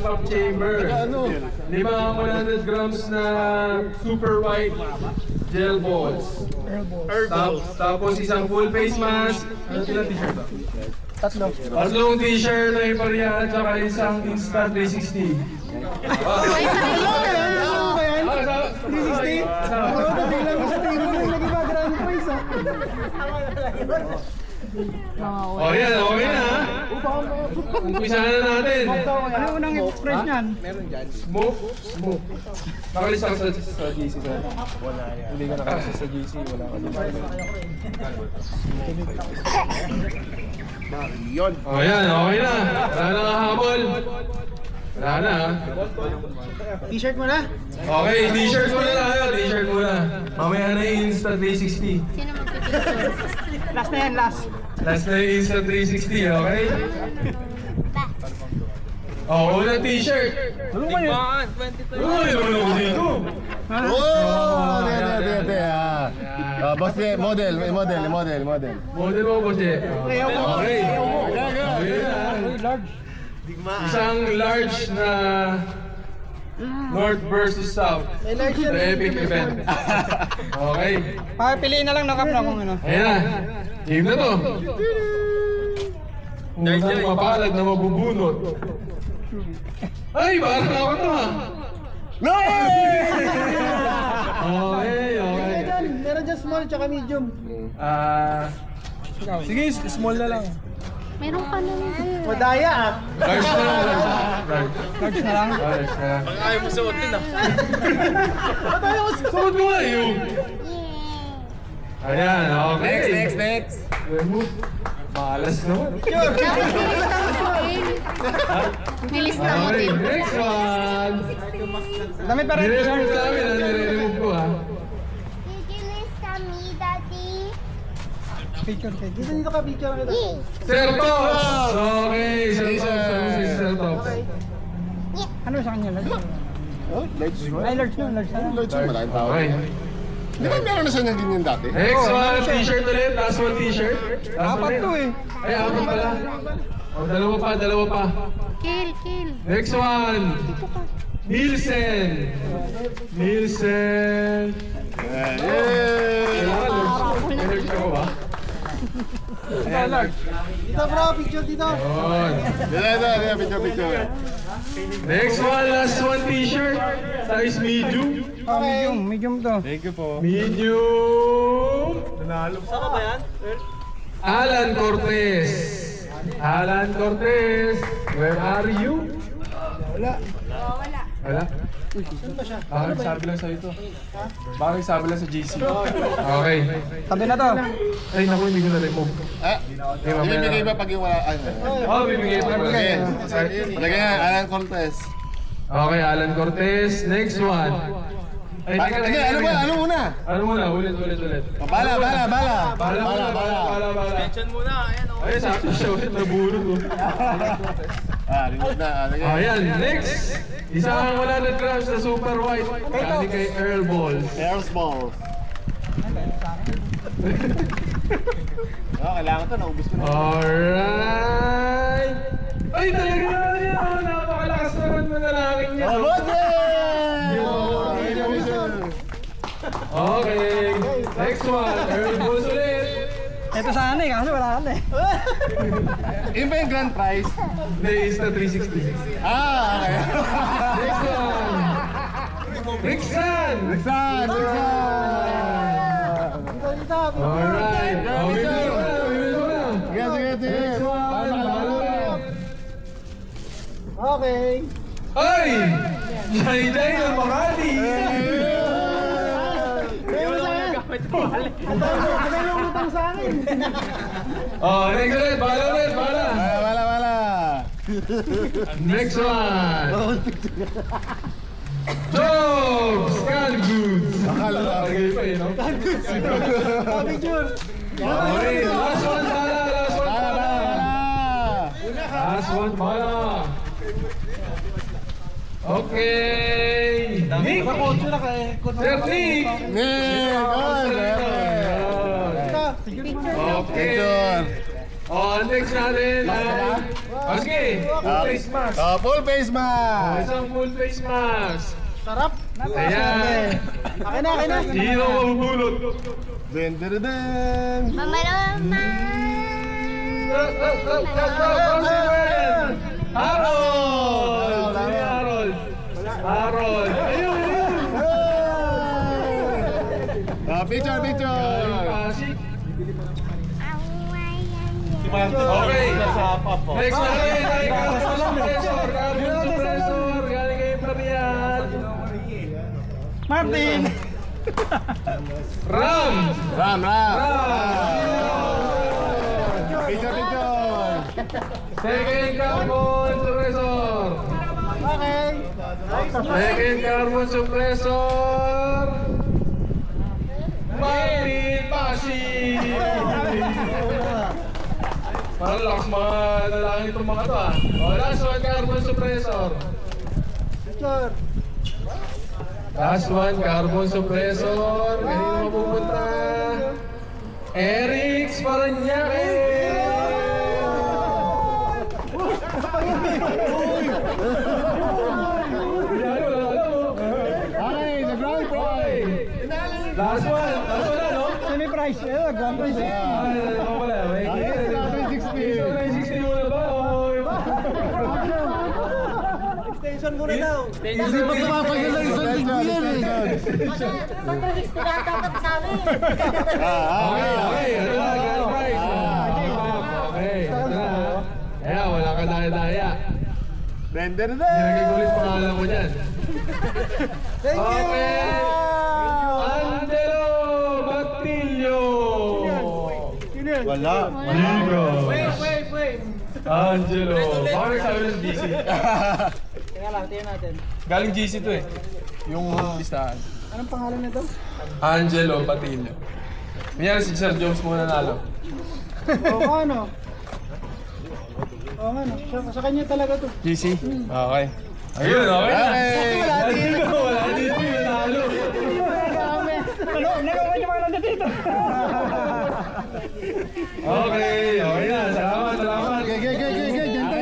pop-up chamber. Limang 100 grams na super white gel balls. Tapos isang full face mask. Ano sila t-shirt ba? Tatlong t-shirt na iparya at saka isang Insta 360. Oh yan, okay na. Umpisahan na natin. Ano unang express niyan? Smoke. Nakalis ako sa GC. Wala yan. Hindi ka nakalis sa GC. Wala ka dito. Yun. Oh yan, okay na. Wala na kahabol. Wala na. T-shirt mo na? Okay, t-shirt muna tayo. T-shirt muna. Mamaya na yung Insta 360. Sino magpipicture? Last na yan, last. Last na yung Insta 360, okay? Oh, unang t-shirt. Ano ba yun? Uy, ano ko dito? Oh, boss, model. Model mo po siya. Okay. Large. Isang large na North versus South. The epic event. Okay. Piliin na lang na na kung ano. Ayan na. Game na to. Unang mapalag na mabubunot. Ay, parang ako to ha. No! Okay. Meron dyan small tsaka medium. Sige, small na lang. Meron pa naman. Madaya ah. Large na lang. Large na lang. Large na lang. Ayaw mo suotin ah. Suot mo nga yung. Ayan, okay. Next. Malas naman. Bilis na mo Okay, din. next one. Dami pa rin. Nire-remove namin, nire-remove ko ha. Did you miss me, Daddy? Picture kayo. Dito ka picture kita. Sir Tops! Okay, Sir Tops. Ano si Sir Tops? Ano sa kanya? Large? Large Ay, large na. Large na lang. Large na maraming tao. Okay. Di ba meron na siya ng ganyan dati? Next one, t-shirt ulit. Last one t-shirt. Apat to eh. Ay, apat pala. Oh, dalawa pa. Kill. Next one. Nielsen. Large ako ba? Ayan, large. Dito bro, picture dito. Yun. Picture. Next one, last one t-shirt. Size medium. Medium to. Medium. Nanalo. Saan ba yan? Alan Cortez. Where are you? Wala. Bakit sabi lang sa'yo ito? Bakit sabi lang sa GC? Okay. Tabi na to. Ay, naku, hindi ko na-remove. Ibibigay ba pag yung wala? Oh, bibigay pa. Palagay nga, Alan Cortez. Okay, Alan Cortez. Next one. Ay, teka. Ano muna? Ano muna? Ulit. Bala. Mention muna, ayan o. Ay, sakto siya ulit. Naburot ko. Remote na. Ayan, next. Isang 100 grams na super white. Galing kay Earl Balls. Airs balls. Kailangan to, naubos ko na. Alright. Ay, talaga naman yan. Napakalakas naman manalangin niya. Okay. Next one. Earl Balls ulit. Ito sana eh, kasi wala ka eh. Yun ba yung grand prize? Hindi, is na 360. Okay. Next one. Rixan. Alright. Bibili ko na. Sige. Okay. Ay! Jai ng Makati! Ano yung utang sa akin? Oh, next ulit. Bala. Wala. Next one. Jobs! Can goods! Akala ko. Okay pa no? Picture. Okay, last one, bala. Okay. Nick! Nakotso na kaya. Sir Nick! Picture. Okay. Oh, next natin ay Oh, sige, full face mask. Full face mask. Isang full face mask. Sarap. Ayan. Akin na. Sino mahuhulot? Den, den, den. Mamalama. Harold! Sino yung Harold? Harold! Ayun! Picture, picture. Pasig. Awayan. Okay. Next natin ay Carbon Suppressor. Carbon Suppressor. Galing kay Marian. Martin. Ram! Ram, ram. Ram! Picture, picture. Second Carbon Suppressor. Okay. Second Carbon Suppressor. Martin Pasig! Parang lakas mga lalaki itong mga to ah. O, last one, Carbon Suppressor. Picture. Last one, Carbon Suppressor. Kanino mapupunta? Eric's Paranaque! Okay, the grand prize. Last one na, no? Semi price. Grand prize. Ano pala? May Extra 360. 360 muna ba? Extension muna daw. Hindi pa tumapagal lang isang linggo yan eh. Tinatanggap namin. Okay. Ano na, grand prize? Okay, ito na. Ayan, wala ka daya-daya. Den, den, den. Nilagay ko ulit pangalan mo dyan. Thank you. Okay. Angelo Batilio. Sino yan? Wala. Ligo. Wait. Angelo. Baka nagsabi ng GC. Teka lang, tingnan natin. Galing GC to eh. Yung listahan. Anong pangalan nito? Angelo Batilio. Kunyari si Sir Jones muna nalo. Oo nga, no? Oo nga, no? Sa kanya talaga to. GC? Okay. Ayun, okay na. Okay. Wala dito yung nalo. Ano? Nagawa niyo mga nandito dito. Okay na. Salamat. Okay, okay, okay, okay.